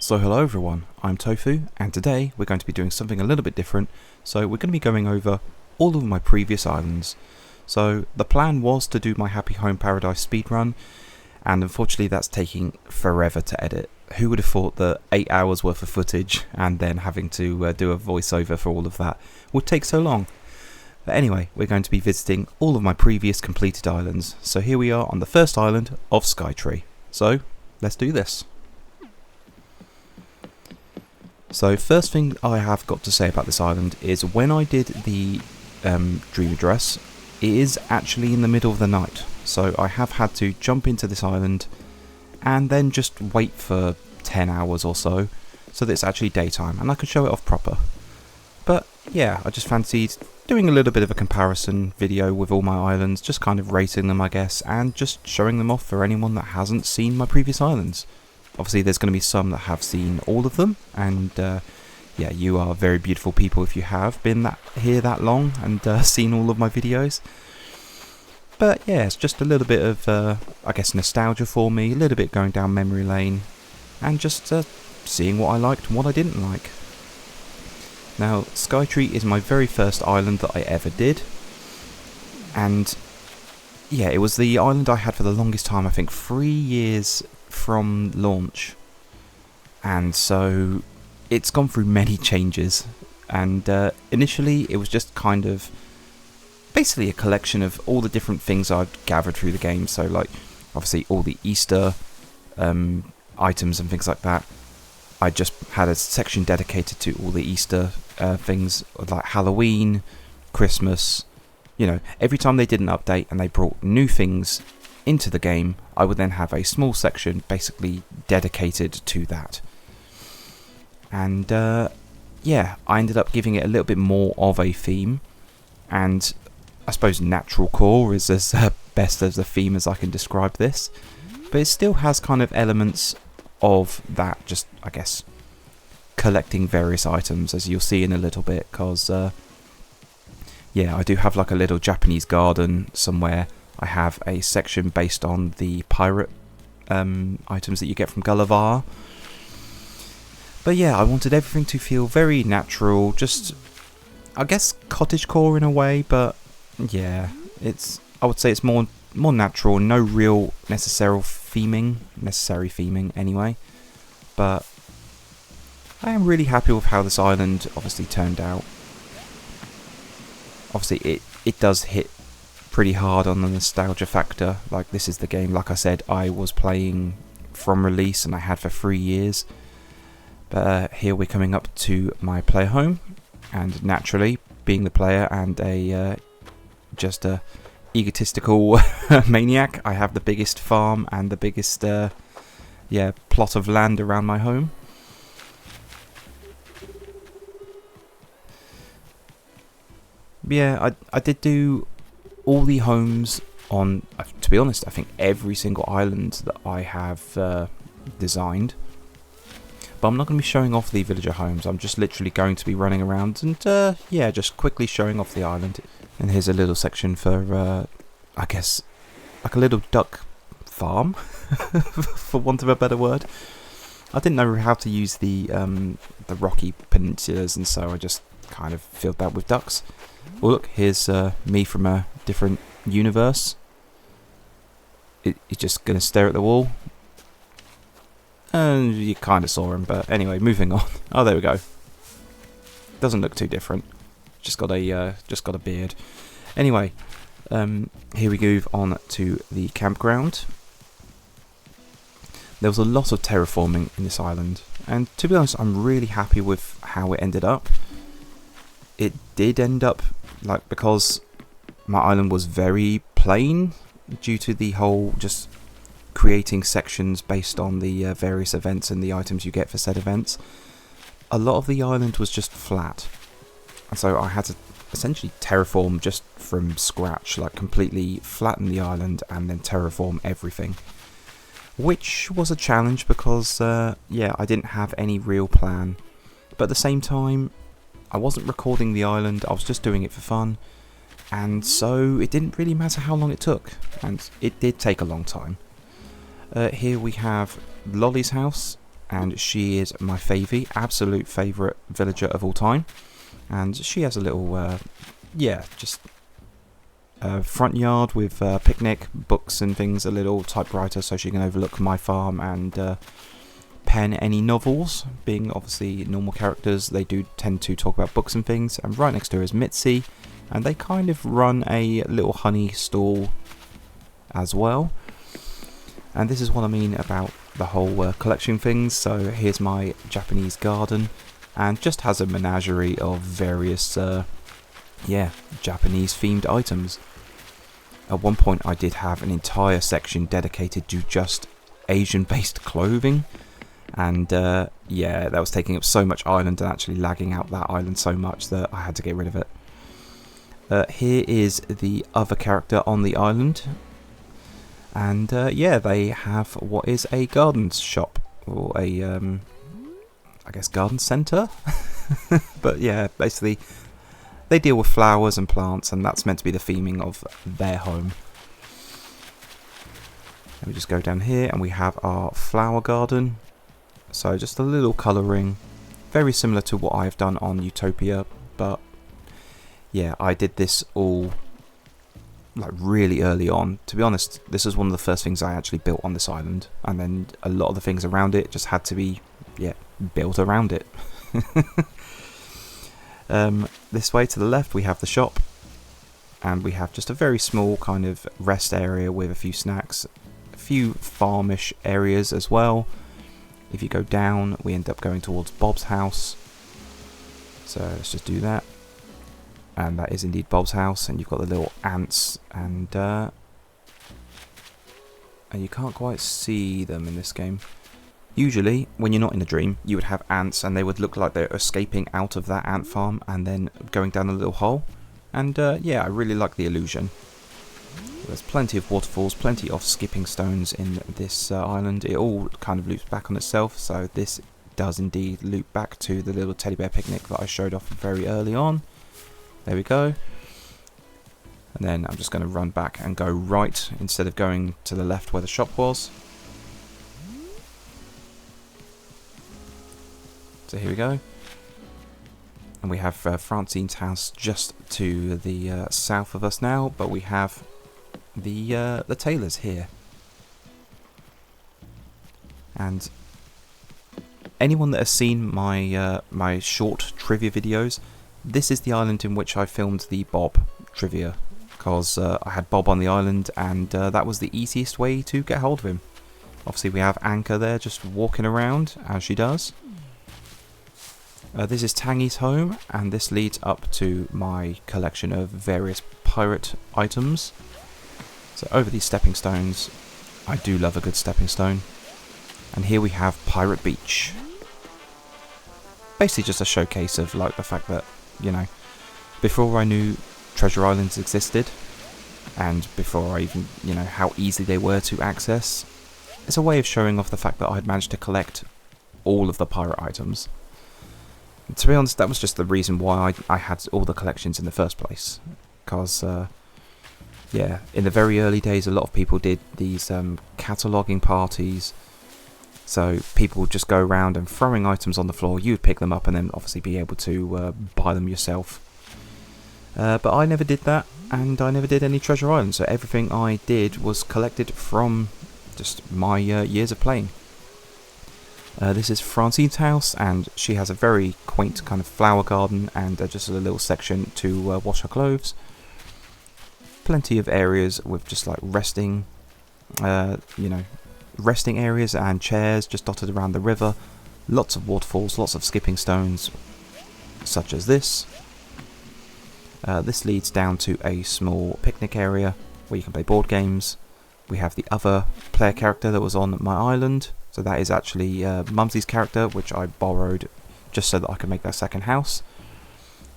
So hello everyone, I'm Tofu, and today we're going to be doing something a little bit different. So we're going to be going over all of my previous islands. So the plan was to do my Happy Home Paradise speedrun, and unfortunately that's taking forever to edit. Who would have thought that 8 hours worth of footage and then having to do a voiceover for all of that would take so long? But anyway, we're going to be visiting all of my previous completed islands. So here we are on the first island of Skytree. So let's do this. So first thing I have got to say about this island is when I did the dream address, it is actually in the middle of the night. So I have had to jump into this island and then just wait for 10 hours or so that it's actually daytime and I can show it off proper. But yeah, I just fancied doing a little bit of a comparison video with all my islands, just kind of rating them I guess, and just showing them off for anyone that hasn't seen my previous islands. Obviously there's going to be some that have seen all of them, and yeah, you are very beautiful people if you have been here that long and seen all of my videos. But yeah, it's just a little bit of, I guess, nostalgia for me, a little bit going down memory lane, and just seeing what I liked and what I didn't like. Now, Skytree is my very first island that I ever did, and yeah, it was the island I had for the longest time, I think 3 years from launch, and so it's gone through many changes, and initially it was just kind of basically a collection of all the different things I'd gathered through the game. So like obviously all the Easter items and things like that. I just had a section dedicated to all the Easter things like Halloween, Christmas. You know, every time they did an update and they brought new things into the game, I would then have a small section basically dedicated to that. And yeah, I ended up giving it a little bit more of a theme, and I suppose natural core is as best as a theme as I can describe this, but it still has kind of elements of that, just I guess collecting various items, as you'll see in a little bit, because yeah, I do have like a little Japanese garden somewhere. I have a section based on the pirate items that you get from Gulliver. But yeah, I wanted everything to feel very natural, just I guess cottagecore in a way, but yeah, I would say it's more natural, no real necessary theming anyway. But I am really happy with how this island obviously turned out. Obviously it does hit pretty hard on the nostalgia factor. Like, this is the game, like I said, I was playing from release and I had for 3 years. But here we're coming up to my player home, and naturally, being the player and just a egotistical maniac, I have the biggest farm and the biggest plot of land around my home. Yeah, I did do all the homes on, to be honest, I think every single island that I have designed. But I'm not going to be showing off the villager homes. I'm just literally going to be running around and yeah, just quickly showing off the island. And here's a little section for I guess like a little duck farm for want of a better word. I didn't know how to use the rocky peninsulas, and so I just kind of filled that with ducks. Well, look, here's me from a different universe. He's just going to stare at the wall. And you kind of saw him, but anyway, moving on. Oh, there we go. Doesn't look too different. Just got a beard. Anyway, here we move on to the campground. There was a lot of terraforming in this island, and to be honest, I'm really happy with how it ended up. It did end up, like, because my island was very plain due to the whole just creating sections based on the various events and the items you get for said events. A lot of the island was just flat, and so I had to essentially terraform just from scratch, like completely flatten the island and then terraform everything, which was a challenge because yeah, I didn't have any real plan, but at the same time I wasn't recording the island, I was just doing it for fun, and so it didn't really matter how long it took, and it did take a long time. Here we have Lolly's house, and she is my absolute favourite villager of all time. And she has a little, just front yard with picnic, books and things, a little typewriter so she can overlook my farm and pen any novels. Being obviously normal characters, they do tend to talk about books and things. And right next to her is Mitzi, and they kind of run a little honey stall as well. And this is what I mean about the whole collection things. So here's my Japanese garden, and just has a menagerie of various Japanese themed items. At one point I did have an entire section dedicated to just Asian based clothing, and that was taking up so much island and actually lagging out that island so much that I had to get rid of it. Here is the other character on the island, and they have what is a garden shop, or a I guess garden centre. But yeah, basically they deal with flowers and plants, and that's meant to be the theming of their home. Let me just go down here, and we have our flower garden. So just a little colouring, very similar to what I've done on Utopia, but yeah, I did this all like really early on. To be honest, this is one of the first things I actually built on this island, and then a lot of the things around it just had to be built around it. This way to the left we have the shop, and we have just a very small kind of rest area with a few snacks, a few farmish areas as well. If you go down, we end up going towards Bob's house, so let's just do that. And that is indeed Bob's house, and you've got the little ants, and you can't quite see them in this game. Usually, when you're not in a dream, you would have ants, and they would look like they're escaping out of that ant farm and then going down a little hole. And I really like the illusion. There's plenty of waterfalls, plenty of skipping stones in this island. It all kind of loops back on itself, so this does indeed loop back to the little teddy bear picnic that I showed off very early on. There we go. And then I'm just going to run back and go right instead of going to the left where the shop was. So here we go. And we have Francine's house just to the south of us now, but we have the tailors here. And anyone that has seen my my short trivia videos, this is the island in which I filmed the Bob trivia, because I had Bob on the island, and that was the easiest way to get hold of him. Obviously we have Anchor there just walking around as she does. This is Tangy's home, and this leads up to my collection of various pirate items. So over these stepping stones, I do love a good stepping stone. And here we have Pirate Beach. Basically just a showcase of like the fact that, before I knew Treasure Islands existed, and before I even, how easy they were to access, it's a way of showing off the fact that I had managed to collect all of the pirate items. To be honest, that was just the reason why I had all the collections in the first place. Because, in the very early days, a lot of people did these cataloguing parties. So people would just go around and throwing items on the floor. You would pick them up and then obviously be able to buy them yourself. But I never did that, and I never did any Treasure Island. So everything I did was collected from just my years of playing. This is Francine's house, and she has a very quaint kind of flower garden and just a little section to wash her clothes. Plenty of areas with just like resting areas and chairs just dotted around the river. Lots of waterfalls, lots of skipping stones, such as this. This leads down to a small picnic area where you can play board games. We have the other player character that was on my island. So that is actually Mumsy's character, which I borrowed just so that I could make that second house.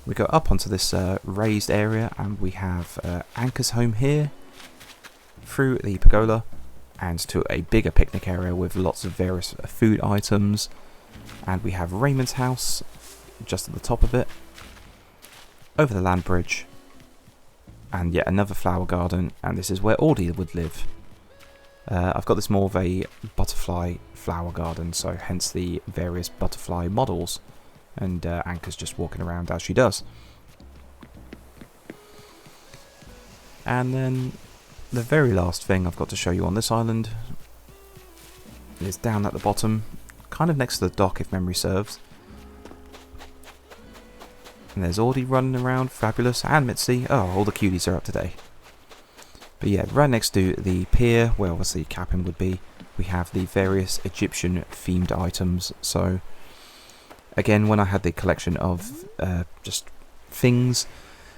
We go up onto this raised area, and we have Anchor's home here, through the pergola, and to a bigger picnic area with lots of various food items. And we have Raymond's house just at the top of it, over the land bridge, and yet another flower garden, and this is where Audie would live. I've got this more of a butterfly flower garden, so hence the various butterfly models, and Anchor's just walking around as she does. And then the very last thing I've got to show you on this island is down at the bottom, kind of next to the dock if memory serves. And there's Audie running around, fabulous, and Mitzi. Oh, all the cuties are up today. But yeah, right next to the pier, where obviously cabin would be, we have the various Egyptian themed items. So again, when I had the collection of just things,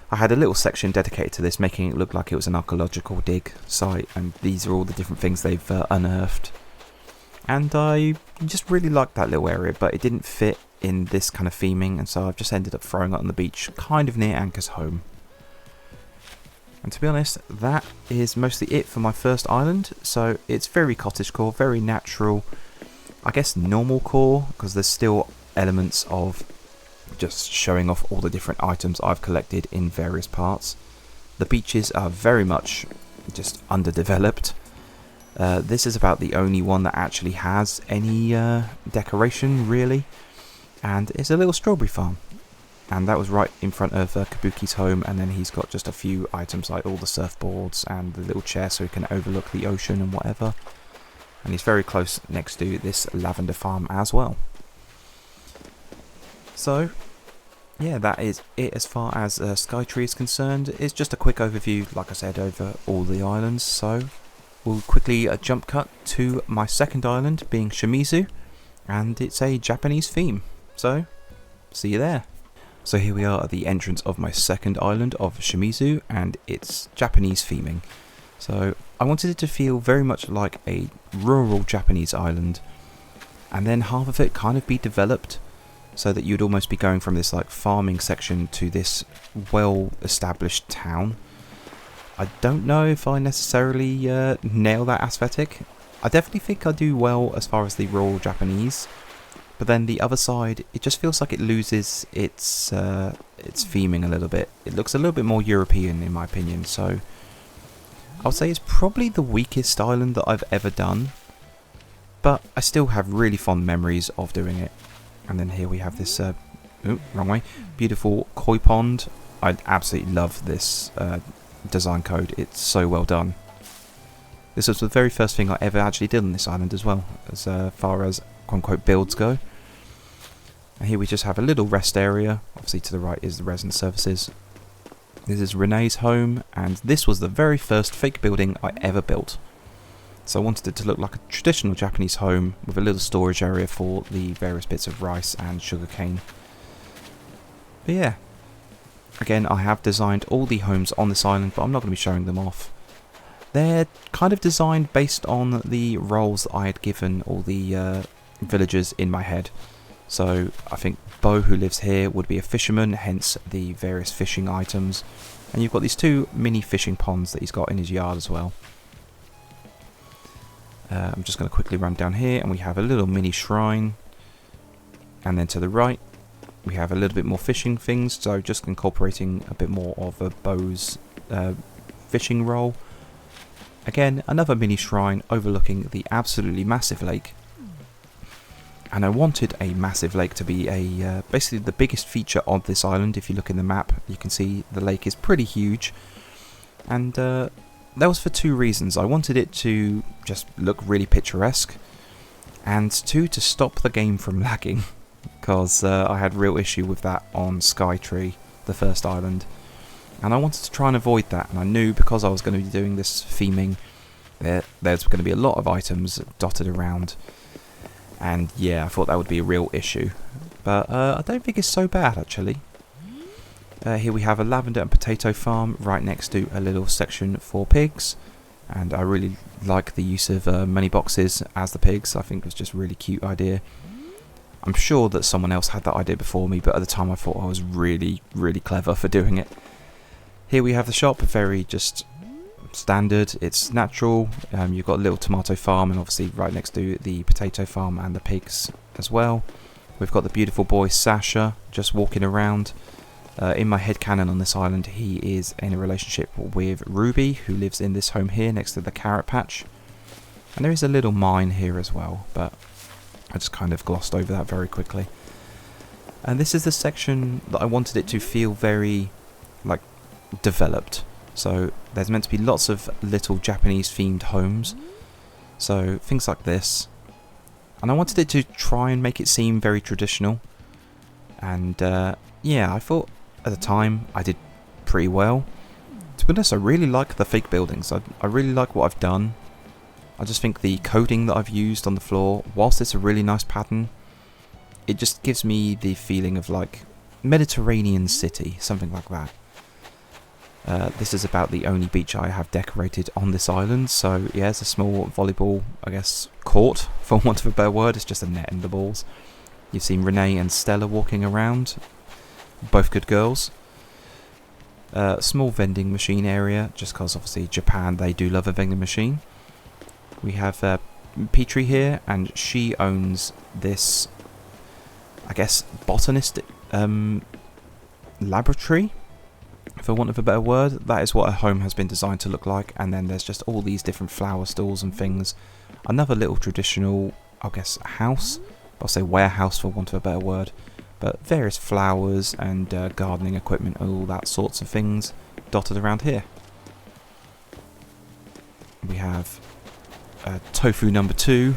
I had a little section dedicated to this, making it look like it was an archaeological dig site, and these are all the different things they've unearthed. And I just really liked that little area, but it didn't fit in this kind of theming, and so I've just ended up throwing it on the beach, kind of near Anchor's home. And to be honest, that is mostly it for my first island. So it's very cottagecore, very natural, I guess normal core, because there's still elements of just showing off all the different items I've collected in various parts. The beaches are very much just underdeveloped. This is about the only one that actually has any decoration, really, and it's a little strawberry farm. And that was right in front of Kabuki's home, and then he's got just a few items like all the surfboards and the little chair so he can overlook the ocean and whatever. And he's very close next to this lavender farm as well. So yeah, that is it as far as Skytree is concerned. It's just a quick overview, like I said, over all the islands. So we'll quickly jump cut to my second island, being Shimizu, and it's a Japanese theme. So see you there. So here we are at the entrance of my second island of Shimizu, and it's Japanese theming. So I wanted it to feel very much like a rural Japanese island, and then half of it kind of be developed, so that you'd almost be going from this like farming section to this well-established town. I don't know if I necessarily nail that aesthetic. I definitely think I do well as far as the rural Japanese. But then the other side, it just feels like it loses its theming a little bit. It looks a little bit more European in my opinion, so I would say it's probably the weakest island that I've ever done. But I still have really fond memories of doing it. And then here we have this, wrong way, beautiful koi pond. I absolutely love this design code, it's so well done. This was the very first thing I ever actually did on this island as well, as far as quote-unquote builds go. And here we just have a little rest area. Obviously to the right is the resident services. This is Renee's home, and this was the very first fake building I ever built. So I wanted it to look like a traditional Japanese home with a little storage area for the various bits of rice and sugarcane. But yeah, again, I have designed all the homes on this island, but I'm not going to be showing them off. They're kind of designed based on the roles that I had given all the villagers in my head. So I think Bo, who lives here, would be a fisherman, hence the various fishing items. And you've got these two mini fishing ponds that he's got in his yard as well. I'm just going to quickly run down here, and we have a little mini shrine. And then to the right, we have a little bit more fishing things, so just incorporating a bit more of a Bo's fishing role. Again, another mini shrine overlooking the absolutely massive lake. And I wanted a massive lake to be a basically the biggest feature of this island. If you look in the map, you can see the lake is pretty huge. And that was for two reasons. I wanted it to just look really picturesque, and two, to stop the game from lagging, because I had real issue with that on Skytree, the first island. And I wanted to try and avoid that, and I knew because I was going to be doing this theming, there's going to be a lot of items dotted around. And yeah, I thought that would be a real issue. But I don't think it's so bad, actually. Here we have a lavender and potato farm right next to a little section for pigs. And I really like the use of money boxes as the pigs. I think it was just a really cute idea. I'm sure that someone else had that idea before me, but at the time I thought I was really, really clever for doing it. Here we have the shop, very just standard, it's natural. You've got a little tomato farm, and obviously right next to the potato farm and the pigs as well. We've got the beautiful boy Sasha just walking around. In my headcanon on this island, he is in a relationship with Ruby, who lives in this home here next to the carrot patch. And there is a little mine here as well, but I just kind of glossed over that very quickly. And this is the section that I wanted it to feel very, like, developed. So there's meant to be lots of little Japanese themed homes. So things like this. And I wanted it to try and make it seem very traditional. And yeah, I thought at the time I did pretty well. To be honest, I really like the fake buildings. I really like what I've done. I just think the coding that I've used on the floor, whilst it's a really nice pattern, it just gives me the feeling of like Mediterranean city, something like that. This is about the only beach I have decorated on this island, so yeah, it's a small volleyball, I guess, court, for want of a better word. It's just a net and the balls. You've seen Renee and Stella walking around, both good girls. Small vending machine area, just because obviously Japan, they do love a vending machine. We have Petrie here, and she owns this, I guess, botanist laboratory, for want of a better word. That is what a home has been designed to look like. And then there's just all these different flower stalls and things. Another little traditional, I guess, house. I'll say warehouse for want of a better word. But various flowers and gardening equipment and all that sorts of things dotted around here. We have Tofu number 2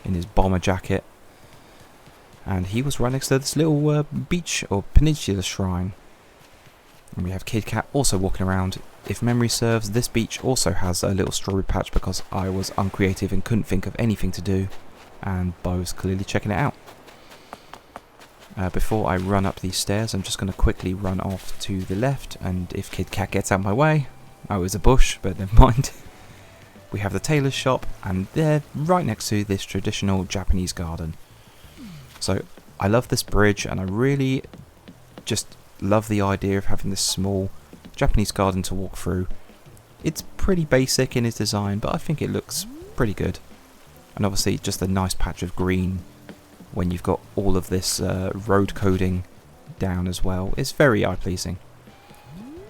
in his bomber jacket. And he was right next to this little beach or peninsula shrine. And we have Kid Cat also walking around. If memory serves, this beach also has a little strawberry patch because I was uncreative and couldn't think of anything to do. And Bo was clearly checking it out. Before I run up these stairs, I'm just going to quickly run off to the left. And if Kid Cat gets out of my way, oh, it was a bush, but never mind. We have the tailor's shop, and they're right next to this traditional Japanese garden. So I love this bridge, and I really just love the idea of having this small Japanese garden to walk through. It's pretty basic in its design, but I think it looks pretty good. And obviously just a nice patch of green when you've got all of this road coding down as well. It's very eye-pleasing.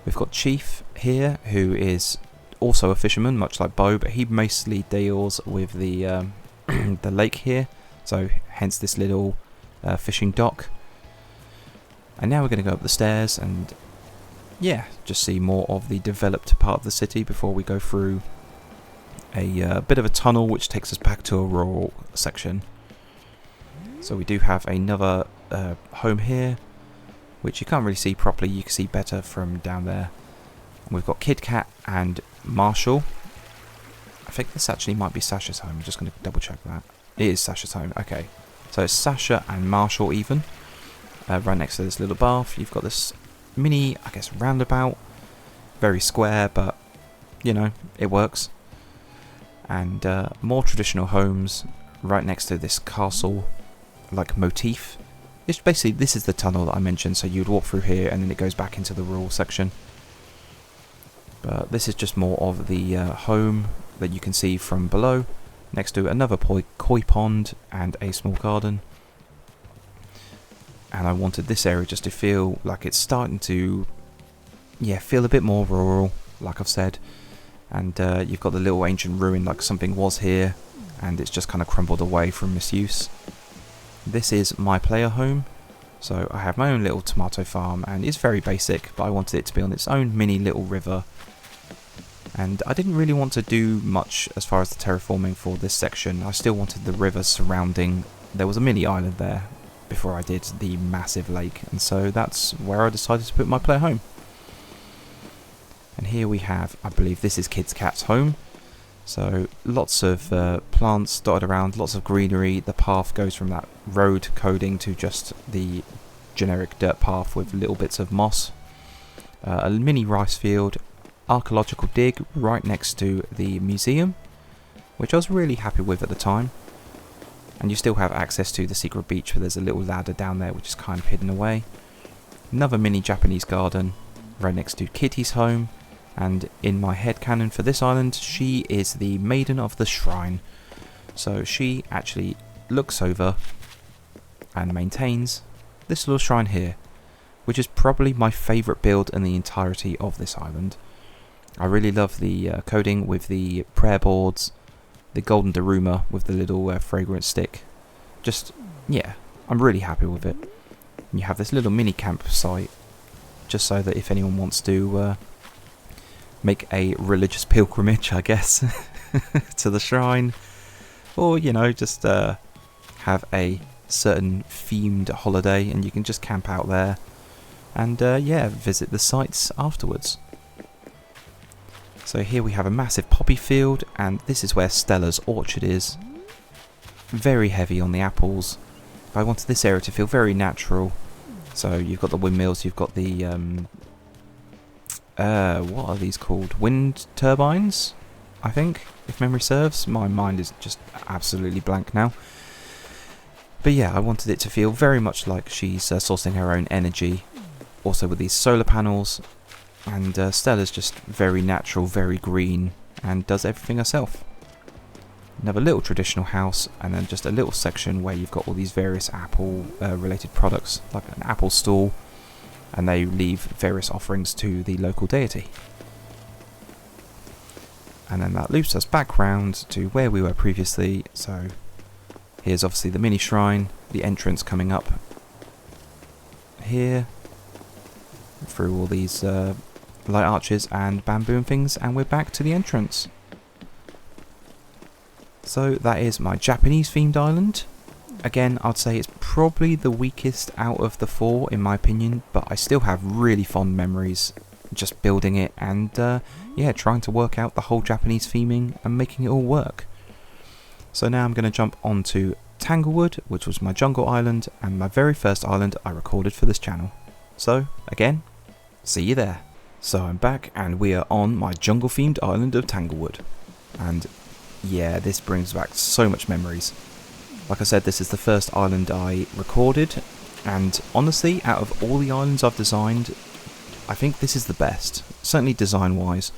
We've got Chief here, who is also a fisherman, much like Bo, but he mostly deals with the the lake here, so hence this little fishing dock. And now we're going to go up the stairs and yeah, just see more of the developed part of the city before we go through a bit of a tunnel which takes us back to a rural section. So we do have another home here, which you can't really see properly. You can see better from down there. And we've got Kid Cat and Marshall. I think this actually might be Sasha's home. I'm just going to double check that. It is Sasha's home. Okay. So it's Sasha and Marshall even. Right next to this little bath. You've got this mini, I guess, roundabout. Very square, but, you know, it works. And more traditional homes right next to this castle-like motif. It's basically, this is the tunnel that I mentioned. So you'd walk through here and then it goes back into the rural section. But this is just more of the home that you can see from below, next to another koi pond and a small garden. And I wanted this area just to feel like it's starting to, yeah, feel a bit more rural, like I've said. And you've got the little ancient ruin, like something was here, and it's just kind of crumbled away from misuse. This is my player home. So I have my own little tomato farm, and it's very basic, but I wanted it to be on its own mini little river. And I didn't really want to do much as far as the terraforming for this section. I still wanted the river surrounding. There was a mini island there before I did the massive lake, and so that's where I decided to put my player home. And here we have, I believe this is Kid Cat's home. So lots of plants dotted around, lots of greenery. The path goes from that road coding to just the generic dirt path with little bits of moss. A mini rice field, archaeological dig right next to the museum, which I was really happy with at the time. And you still have access to the secret beach, where there's a little ladder down there which is kind of hidden away. Another mini Japanese garden right next to Kitty's home. And in my headcanon for this island, she is the maiden of the shrine. So she actually looks over and maintains this little shrine here, which is probably my favourite build in the entirety of this island. I really love the coding with the prayer boards, the golden daruma with the little fragrance stick. Just, yeah, I'm really happy with it. And you have this little mini campsite, just so that if anyone wants to make a religious pilgrimage, I guess, to the shrine, or, you know, just have a certain themed holiday, and you can just camp out there and yeah, visit the sites afterwards. So here we have a massive poppy field, and this is where Stella's orchard is. Very heavy on the apples. I wanted this area to feel very natural. So you've got the windmills, you've got the what are these called? Wind turbines, I think, if memory serves. My mind is just absolutely blank now. But yeah, I wanted it to feel very much like she's sourcing her own energy. Also with these solar panels. And Stella's just very natural, very green, and does everything herself. Another little traditional house, and then just a little section where you've got all these various apple related products, like an apple stall, and they leave various offerings to the local deity. And then that loops us back round to where we were previously. So here's obviously the mini shrine, the entrance coming up here through all these light arches and bamboo and things, and we're back to the entrance. So that is my Japanese themed island. Again, I'd say it's probably the weakest out of the four in my opinion, but I still have really fond memories just building it and yeah, trying to work out the whole Japanese theming and making it all work. So now I'm going to jump onto Tanglewood, which was my jungle island and my very first island I recorded for this channel. So again, see you there. So I'm back and we are on my jungle themed island of Tanglewood, and yeah, this brings back so much memories. Like I said, this is the first island I recorded, and honestly, out of all the islands I've designed, I think this is the best, certainly design wise.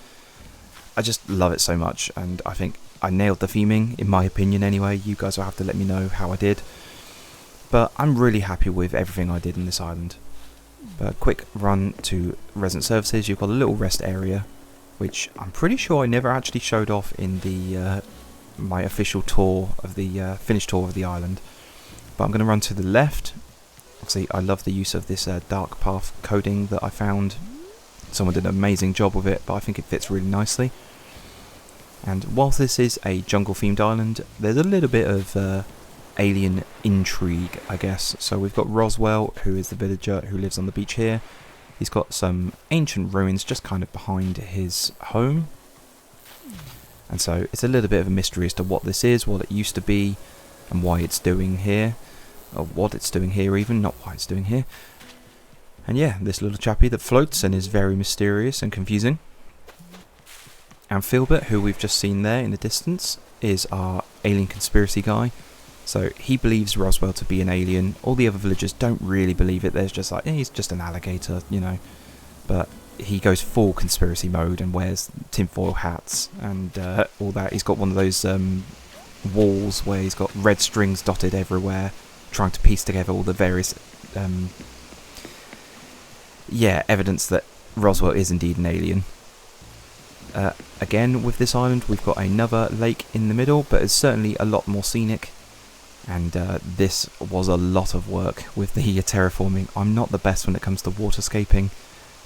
I just love it so much, and I think I nailed the theming, in my opinion anyway. You guys will have to let me know how I did, but I'm really happy with everything I did in this island. But a quick run to resident services. You've got a little rest area, which I'm pretty sure I never actually showed off in the my official tour of the finished tour of the island. But I'm going to run to the left. Obviously, I love the use of this dark path coding that I found. Someone did an amazing job with it, but I think it fits really nicely. And whilst this is a jungle themed island, there's a little bit of alien intrigue, I guess. So we've got Roswell, who is the villager who lives on the beach here. He's got some ancient ruins just kind of behind his home. And so it's a little bit of a mystery as to what this is, what it used to be, and why it's doing here. Or what it's doing here even, not why it's doing here. And yeah, this little chappie that floats and is very mysterious and confusing. And Philbert, who we've just seen there in the distance, is our alien conspiracy guy. So he believes Roswell to be an alien. All the other villagers don't really believe it. There's just like, he's just an alligator, you know. But he goes full conspiracy mode and wears tinfoil hats and all that. He's got one of those walls where he's got red strings dotted everywhere, trying to piece together all the various evidence that Roswell is indeed an alien. Again, with this island, we've got another lake in the middle, but it's certainly a lot more scenic. And this was a lot of work with the terraforming. I'm not the best when it comes to waterscaping,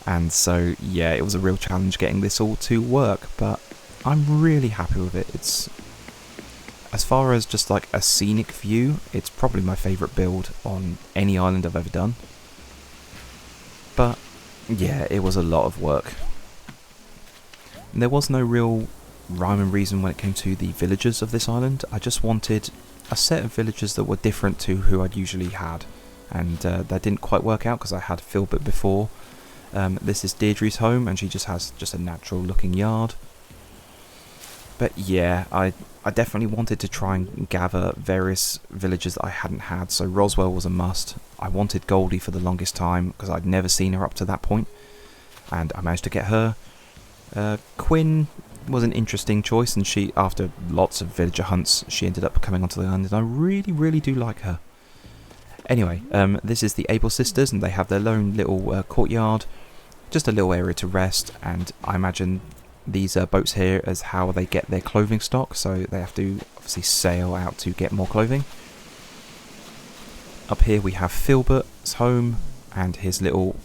and so yeah, it was a real challenge getting this all to work, but I'm really happy with it. It's, as far as just like a scenic view, it's probably my favourite build on any island I've ever done. But yeah, it was a lot of work. And there was no real rhyme and reason when it came to the villagers of this island. I just wanted a set of villagers that were different to who I'd usually had, and that didn't quite work out because I had Philbert before. This is Deirdre's home, and she just has just a natural looking yard. But yeah, I definitely wanted to try and gather various villagers that I hadn't had, so Roswell was a must. I wanted Goldie for the longest time because I'd never seen her up to that point, and I managed to get her. Quinn was an interesting choice, and she, after lots of villager hunts, she ended up coming onto the island, and I really do like her. Anyway, this is the Able sisters, and they have their own little courtyard, just a little area to rest, and I imagine these boats here as how they get their clothing stock, so they have to obviously sail out to get more clothing. Up here we have Filbert's home and his little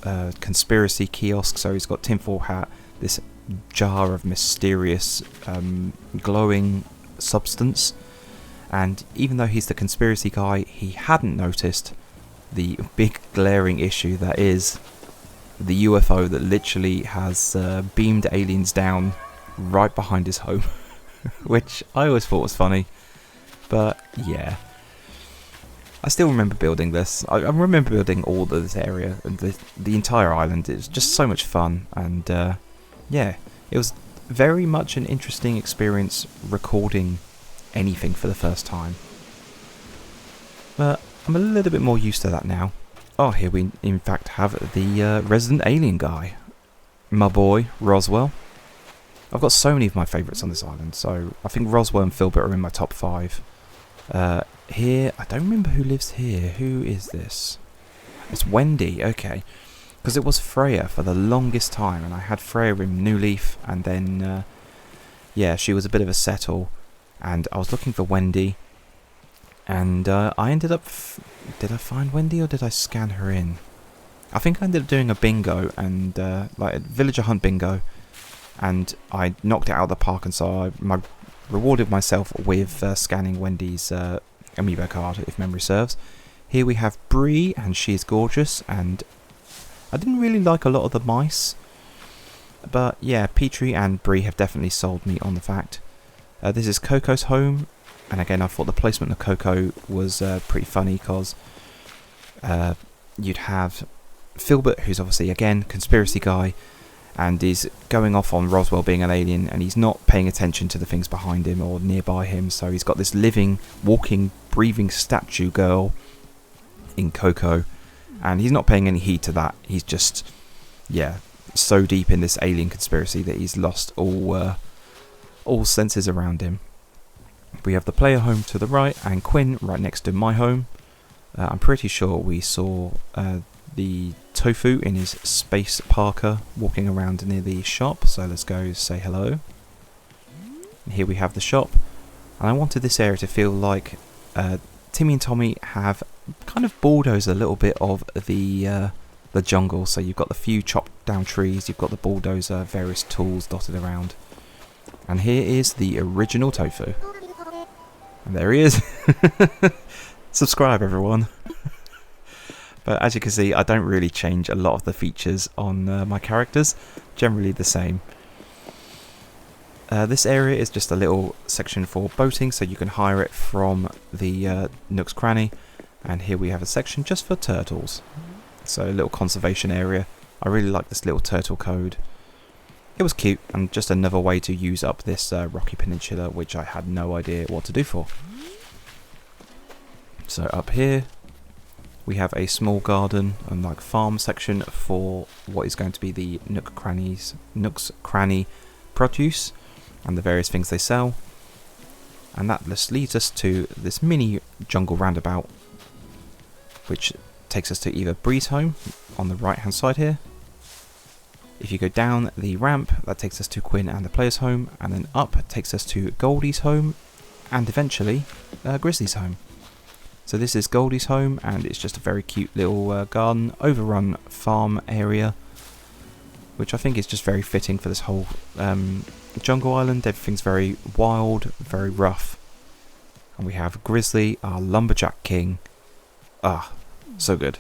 conspiracy kiosk. So he's got tinfoil hat, this jar of mysterious glowing substance, and even though he's the conspiracy guy, he hadn't noticed the big glaring issue that is the UFO that literally has beamed aliens down right behind his home, which I always thought was funny. But yeah, I still remember building this. I remember building all of this area and the entire island. It was just so much fun, and yeah, it was very much an interesting experience recording anything for the first time. But I'm a little bit more used to that now. Oh, here we in fact have the resident alien guy, my boy Roswell. I've got so many of my favourites on this island, so I think Roswell and Filbert are in my top 5. Here, I don't remember who lives here. Who is this? It's Wendy, okay. Because it was Freya for the longest time, and I had Freya in New Leaf, and then, yeah, she was a bit of a settle, and I was looking for Wendy, and I ended up... did I find Wendy, or did I scan her in? I think I ended up doing a bingo, and like a villager hunt bingo, and I knocked it out of the park, and so I rewarded myself with scanning Wendy's amiibo card, if memory serves. Here we have Bree, and she's gorgeous, and I didn't really like a lot of the mice, but yeah, Petrie and Bree have definitely sold me on the fact. This is Coco's home, and again I thought the placement of Coco was pretty funny, because you'd have Filbert, who's obviously again conspiracy guy, and he's going off on Roswell being an alien, and he's not paying attention to the things behind him or nearby him, so he's got this living, walking, breathing statue girl in Coco, and he's not paying any heed to that. He's just, yeah, so deep in this alien conspiracy that he's lost all senses around him. We have the player home to the right, and Quinn right next to my home. I'm pretty sure we saw the Tofu in his space parka walking around near the shop, so let's go say hello. And here we have the shop, and I wanted this area to feel like Timmy and Tommy have kind of bulldozed a little bit of the jungle. So you've got the few chopped down trees, you've got the bulldozer, various tools dotted around, and here is the original Tofu, and there he is. Subscribe, everyone. But as you can see, I don't really change a lot of the features on my characters, generally the same. This area is just a little section for boating, so you can hire it from the Nook's Cranny, and here we have a section just for turtles. So a little conservation area. I really like this little turtle code. It was cute, and just another way to use up this rocky peninsula, which I had no idea what to do for. So up here we have a small garden and like farm section for what is going to be the Nook's Cranny produce and the various things they sell. And that just leads us to this mini jungle roundabout, which takes us to either Bree's home on the right hand side here. If you go down the ramp, that takes us to Quinn and the player's home, and then up takes us to Goldie's home, and eventually Grizzly's home. So this is Goldie's home, and it's just a very cute little garden, overrun farm area, which I think is just very fitting for this whole jungle island. Everything's very wild, very rough. And we have Grizzly, our lumberjack king. Ah, so good.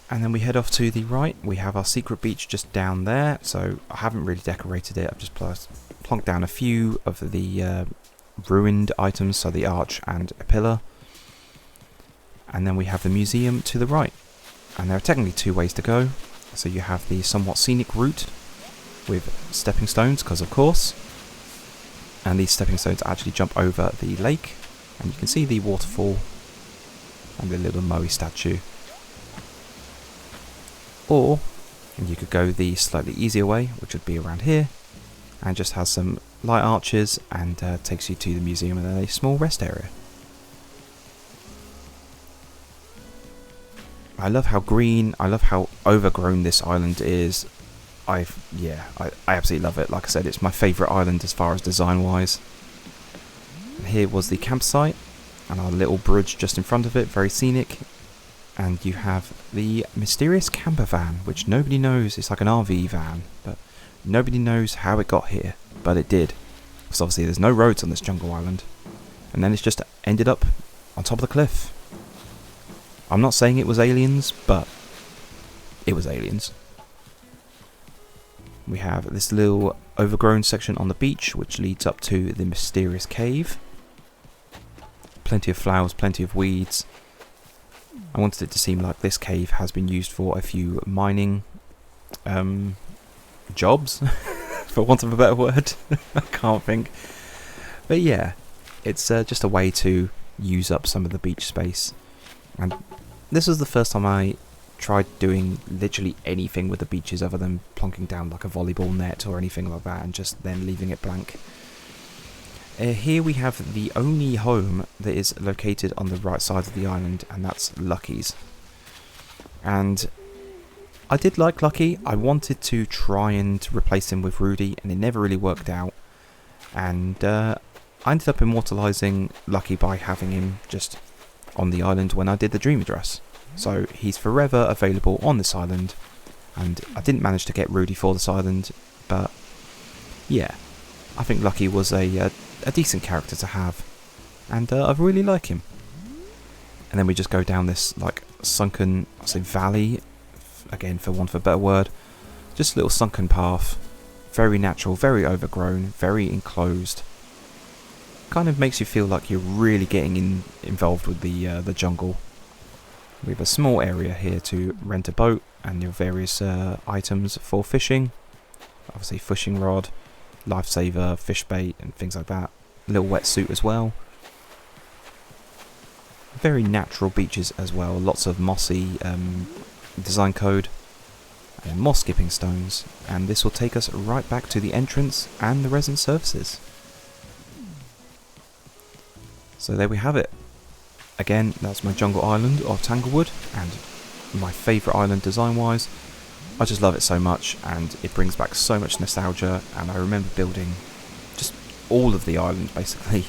And then we head off to the right. We have our secret beach just down there. So I haven't really decorated it. I've just plonked down a few of the ruined items, so the arch and a pillar. And then we have the museum to the right. And there are technically two ways to go. So you have the somewhat scenic route with stepping stones, because of course. And these stepping stones actually jump over the lake. And you can see the waterfall and the little Moe statue. Or you could go the slightly easier way, which would be around here, and just has some light arches and takes you to the museum and then a small rest area. I love how green, I love how overgrown this island is. I absolutely love it. Like I said, it's my favourite island as far as design wise. And here was the campsite and our little bridge just in front of it, very scenic. And you have the mysterious camper van, which nobody knows. It's like an RV van, but nobody knows how it got here, but it did. Because obviously there's no roads on this jungle island. And then it's just ended up on top of the cliff. I'm not saying it was aliens, but it was aliens. We have this little overgrown section on the beach, which leads up to the mysterious cave. Plenty of flowers, plenty of weeds. I wanted it to seem like this cave has been used for a few mining jobs, for want of a better word. I can't think. But yeah, it's just a way to use up some of the beach space. And this was the first time I tried doing literally anything with the beaches other than plonking down like a volleyball net or anything like that and just then leaving it blank. Here we have the only home that is located on the right side of the island, and that's Lucky's. And I did like Lucky. I wanted to try and replace him with Rudy, and it never really worked out. And I ended up immortalising Lucky by having him just on the island when I did the dream address. So he's forever available on this island, and I didn't manage to get Rudy for this island, but yeah, I think Lucky was a decent character to have, and I really like him. And then we just go down this like sunken, I'll say valley, again for want of a better word, just a little sunken path, very natural, very overgrown, very enclosed. Kind of makes you feel like you're really getting involved with the jungle. We have a small area here to rent a boat and your various items for fishing. Obviously fishing rod, lifesaver, fish bait and things like that. A little wetsuit as well. Very natural beaches as well. Lots of mossy design code and moss skipping stones. And this will take us right back to the entrance and the resin surfaces. So there we have it. Again, that's my jungle island of Tanglewood, and my favourite island design-wise. I just love it so much, and it brings back so much nostalgia, and I remember building just all of the island, basically.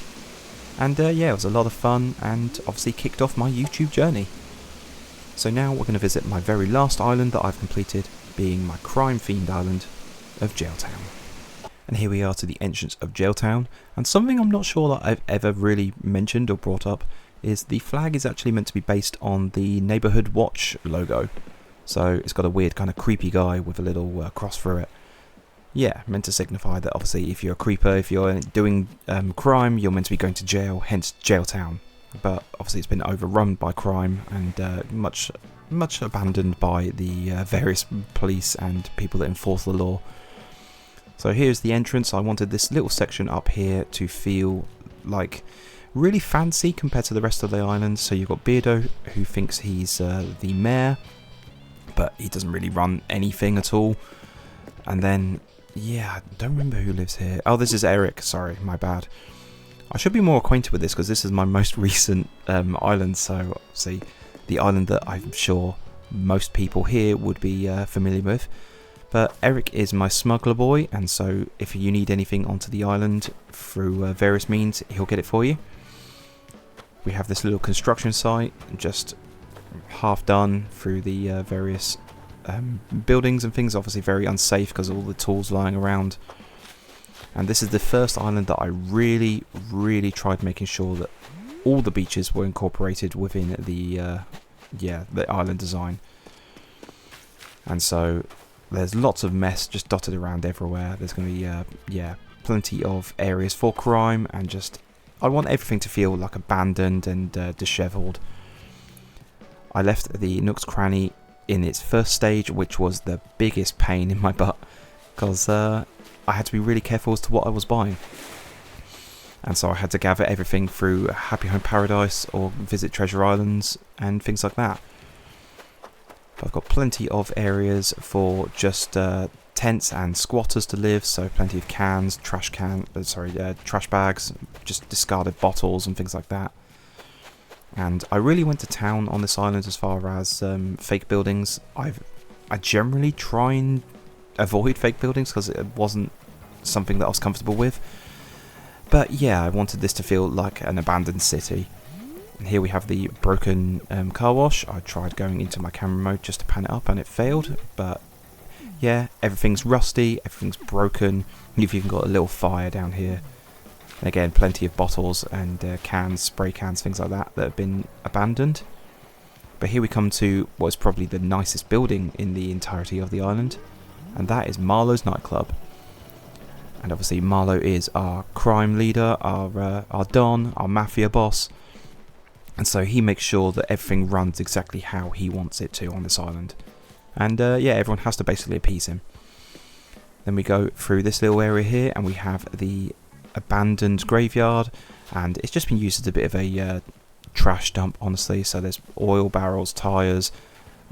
And yeah, it was a lot of fun, and obviously kicked off my YouTube journey. So now we're going to visit my very last island that I've completed, being my crime-themed island of Jailtown. And here we are to the entrance of Jailtown, and something I'm not sure that I've ever really mentioned or brought up is the flag is actually meant to be based on the Neighbourhood Watch logo. So it's got a weird kind of creepy guy with a little cross through it. Yeah, meant to signify that obviously if you're a creeper, if you're doing crime, you're meant to be going to jail, hence Jailtown. But obviously it's been overrun by crime and much abandoned by the various police and people that enforce the law. So here's the entrance. I wanted this little section up here to feel like really fancy compared to the rest of the island. So you've got Beardo, who thinks he's the mayor, but he doesn't really run anything at all. And then, yeah, I don't remember who lives here. Oh, this is Eric. Sorry, my bad. I should be more acquainted with this because this is my most recent island. So, see, the island that I'm sure most people here would be familiar with. But Eric is my smuggler boy, and so if you need anything onto the island through various means, he'll get it for you. We have this little construction site, just half done through the various buildings and things. Obviously very unsafe because of all the tools lying around. And this is the first island that I really tried making sure that all the beaches were incorporated within the island design. And so there's lots of mess just dotted around everywhere. There's going to be plenty of areas for crime, and just I want everything to feel like abandoned and dishevelled. I left the Nook's Cranny in its first stage, which was the biggest pain in my butt, because I had to be really careful as to what I was buying. And so I had to gather everything through Happy Home Paradise or visit Treasure Islands and things like that. But I've got plenty of areas for just tents and squatters to live, so plenty of cans, trash bags, just discarded bottles and things like that. And I really went to town on this island as far as fake buildings. I generally try and avoid fake buildings because it wasn't something that I was comfortable with. But yeah, I wanted this to feel like an abandoned city. And here we have the broken car wash. I tried going into my camera mode just to pan it up and it failed. But yeah, everything's rusty, everything's broken. You've even got a little fire down here. And again, plenty of bottles and cans, spray cans, things like that have been abandoned. But here we come to what is probably the nicest building in the entirety of the island. And that is Marlowe's nightclub. And obviously Marlowe is our crime leader, our Don, our mafia boss. And so he makes sure that everything runs exactly how he wants it to on this island. And yeah, everyone has to basically appease him. Then we go through this little area here and we have the abandoned graveyard. And it's just been used as a bit of a trash dump, honestly. So there's oil barrels, tyres,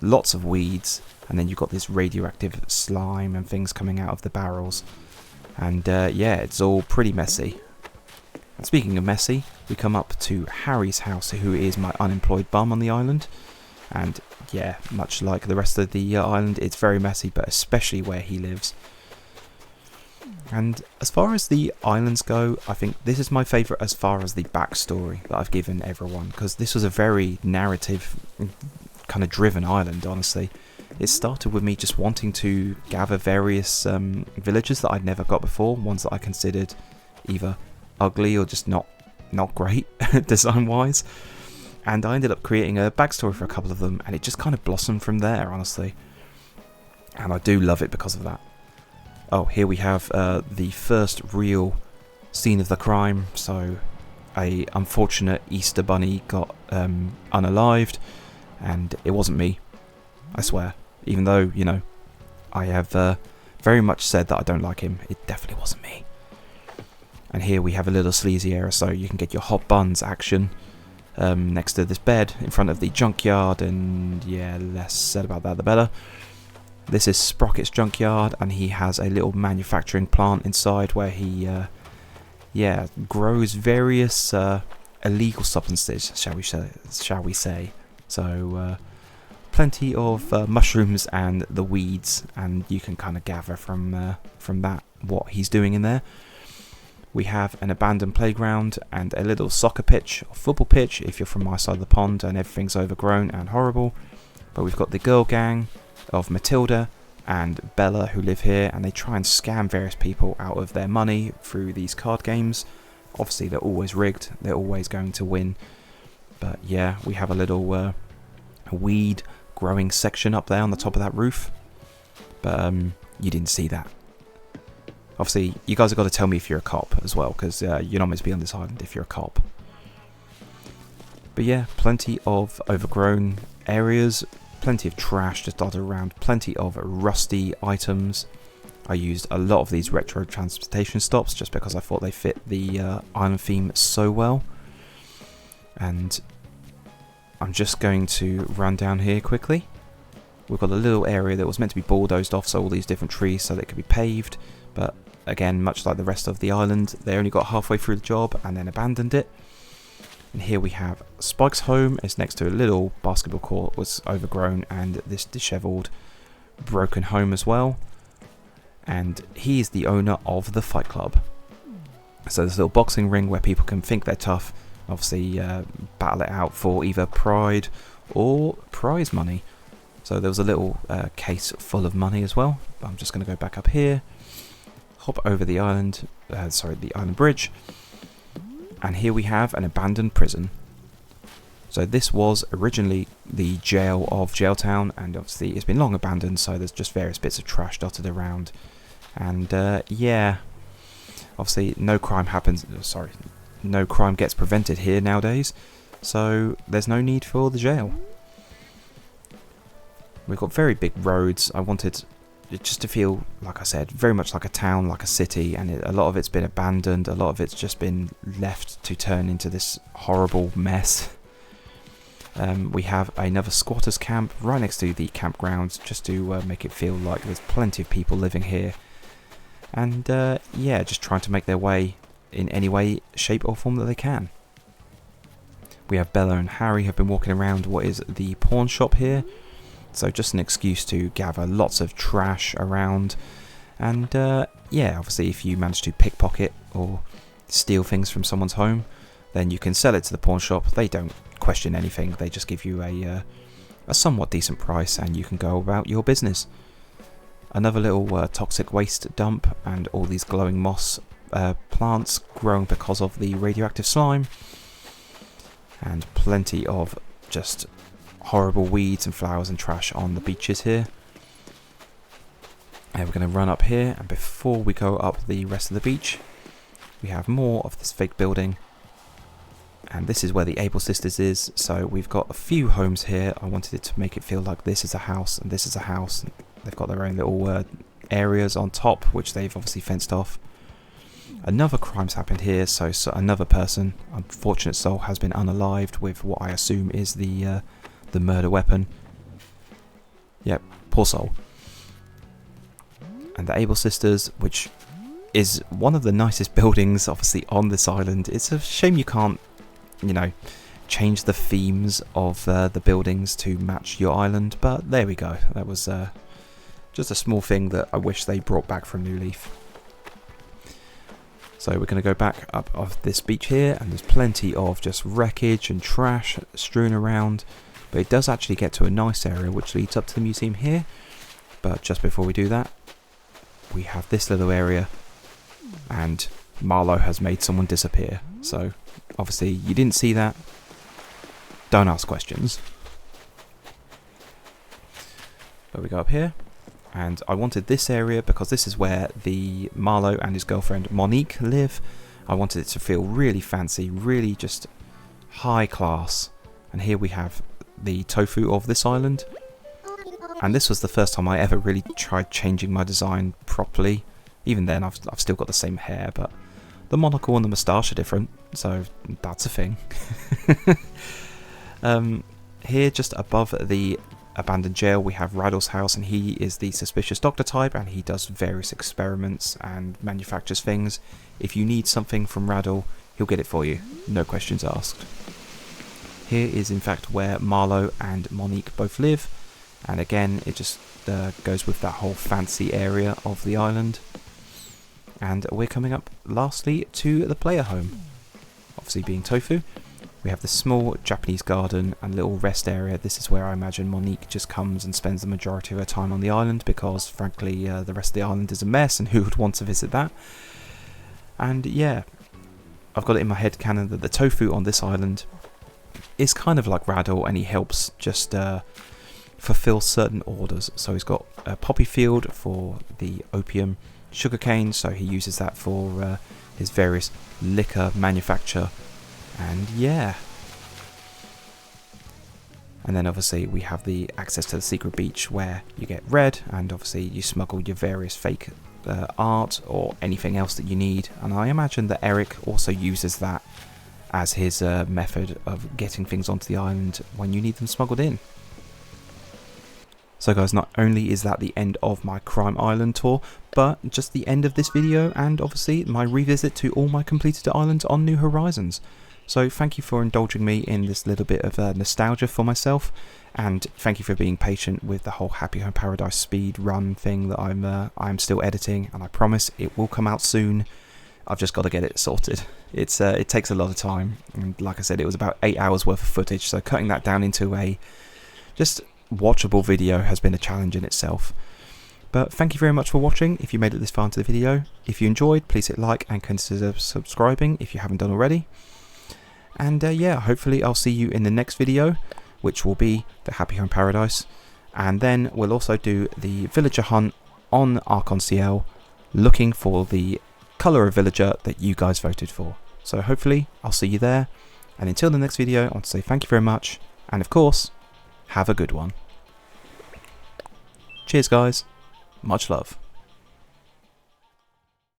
lots of weeds. And then you've got this radioactive slime and things coming out of the barrels. And yeah, it's all pretty messy. And speaking of messy, we come up to Harry's house, who is my unemployed bum on the island. And yeah, much like the rest of the island, it's very messy, but especially where he lives. And as far as the islands go, I think this is my favourite as far as the backstory that I've given everyone. Because this was a very narrative, kind of driven island, honestly. It started with me just wanting to gather various villages that I'd never got before, ones that I considered either ugly or just not great design-wise. And I ended up creating a backstory for a couple of them, and it just kind of blossomed from there, honestly. And I do love it because of that. Oh, here we have the first real scene of the crime. So, a unfortunate Easter bunny got unalived, and it wasn't me, I swear. Even though, you know, I have very much said that I don't like him, it definitely wasn't me. And here we have a little sleazy area, so you can get your hot buns action next to this bed in front of the junkyard. And yeah, less said about that the better. This is Sprocket's junkyard, and he has a little manufacturing plant inside where he yeah, grows various illegal substances, shall we say. So plenty of mushrooms and the weeds, and you can kind of gather from that what he's doing in there. We have an abandoned playground and a little soccer pitch, or football pitch if you're from my side of the pond, and everything's overgrown and horrible. But we've got the girl gang of Matilda and Bella who live here, and they try and scam various people out of their money through these card games. Obviously they're always rigged, they're always going to win. But yeah, we have a little weed growing section up there on the top of that roof. But you didn't see that. Obviously, you guys have got to tell me if you're a cop as well, because you're not meant to be on this island if you're a cop. But yeah, plenty of overgrown areas, plenty of trash just dotted around, plenty of rusty items. I used a lot of these retro transportation stops just because I thought they fit the island theme so well. And I'm just going to run down here quickly. We've got a little area that was meant to be bulldozed off, so all these different trees so that it could be paved, but again, much like the rest of the island, they only got halfway through the job and then abandoned it. And here we have Spike's home. It's next to a little basketball court, was overgrown, and this dishevelled, broken home as well. And he is the owner of the Fight Club. So there's a little boxing ring where people can think they're tough, obviously battle it out for either pride or prize money. So there was a little case full of money as well. I'm just going to go back up here, hop over the island, the island bridge, and here we have an abandoned prison. So this was originally the jail of Jailtown, and obviously it's been long abandoned, so there's just various bits of trash dotted around. And yeah, obviously no crime gets prevented here nowadays, so there's no need for the jail. We've got very big roads. I wanted it just to feel, like I said, very much like a town, like a city, and a lot of it's been abandoned, a lot of it's just been left to turn into this horrible mess. We have another squatters camp right next to the campgrounds, just to make it feel like there's plenty of people living here. And yeah, just trying to make their way in any way, shape or form that they can. We have Bella and Harry have been walking around what is the pawn shop here. So just an excuse to gather lots of trash around, and yeah, obviously if you manage to pickpocket or steal things from someone's home, then you can sell it to the pawn shop. They don't question anything, they just give you a somewhat decent price and you can go about your business. Another little toxic waste dump, and all these glowing moss plants growing because of the radioactive slime, and plenty of just horrible weeds and flowers and trash on the beaches here. And we're going to run up here, and before we go up the rest of the beach, we have more of this fake building, and this is where the Able Sisters is. So we've got a few homes here. I wanted it to make it feel like this is a house and this is a house. They've got their own little areas on top, which they've obviously fenced off. Another crime's happened here, so another person, unfortunate soul, has been unalived with what I assume is the murder weapon. Yep, poor soul. And the Able Sisters, which is one of the nicest buildings obviously on this island. It's a shame you can't, you know, change the themes of the buildings to match your island, but there we go. That was just a small thing that I wish they brought back from New Leaf. So we're going to go back up off this beach here, and there's plenty of just wreckage and trash strewn around, but it does actually get to a nice area which leads up to the museum here. But just before we do that, we have this little area, and Marlowe has made someone disappear. So obviously you didn't see that, don't ask questions. But we go up here, and I wanted this area because this is where the Marlowe and his girlfriend Monique live. I wanted it to feel really fancy, really just high class. And here we have the Tofu of this island. And this was the first time I ever really tried changing my design properly. Even then I've still got the same hair, but the monocle and the moustache are different, so that's a thing. Here just above the abandoned jail we have Raddle's house, and he is the suspicious doctor type, and he does various experiments and manufactures things. If you need something from Raddle, he'll get it for you, no questions asked. Here is in fact where Marlowe and Monique both live, and again it just goes with that whole fancy area of the island. And we're coming up lastly to the player home, obviously being Tofu. We have this small Japanese garden and little rest area. This is where I imagine Monique just comes and spends the majority of her time on the island, because frankly the rest of the island is a mess and who would want to visit that. And yeah, I've got it in my head canon that the Tofu on this island is kind of like Raddle, and he helps just fulfill certain orders. So he's got a poppy field for the opium, sugarcane, so he uses that for his various liquor manufacture. And yeah, and then obviously we have the access to the secret beach where you get red, and obviously you smuggle your various fake art or anything else that you need. And I imagine that Eric also uses that as his method of getting things onto the island when you need them smuggled in. So guys, not only is that the end of my Crime Island tour, but just the end of this video, and obviously my revisit to all my completed islands on New Horizons. So thank you for indulging me in this little bit of nostalgia for myself, and thank you for being patient with the whole Happy Home Paradise speed run thing that I'm still editing, and I promise it will come out soon. I've just got to get it sorted. It takes a lot of time, and like I said, it was about 8 hours worth of footage, so cutting that down into a just watchable video has been a challenge in itself. But thank you very much for watching if you made it this far into the video. If you enjoyed, please hit like and consider subscribing if you haven't done already. And yeah, hopefully I'll see you in the next video, which will be the Happy Home Paradise. And then we'll also do the villager hunt on Archon CL, looking for the colour of villager that you guys voted for. So hopefully I'll see you there. And until the next video, I want to say thank you very much. And of course, have a good one. Cheers guys. Much love.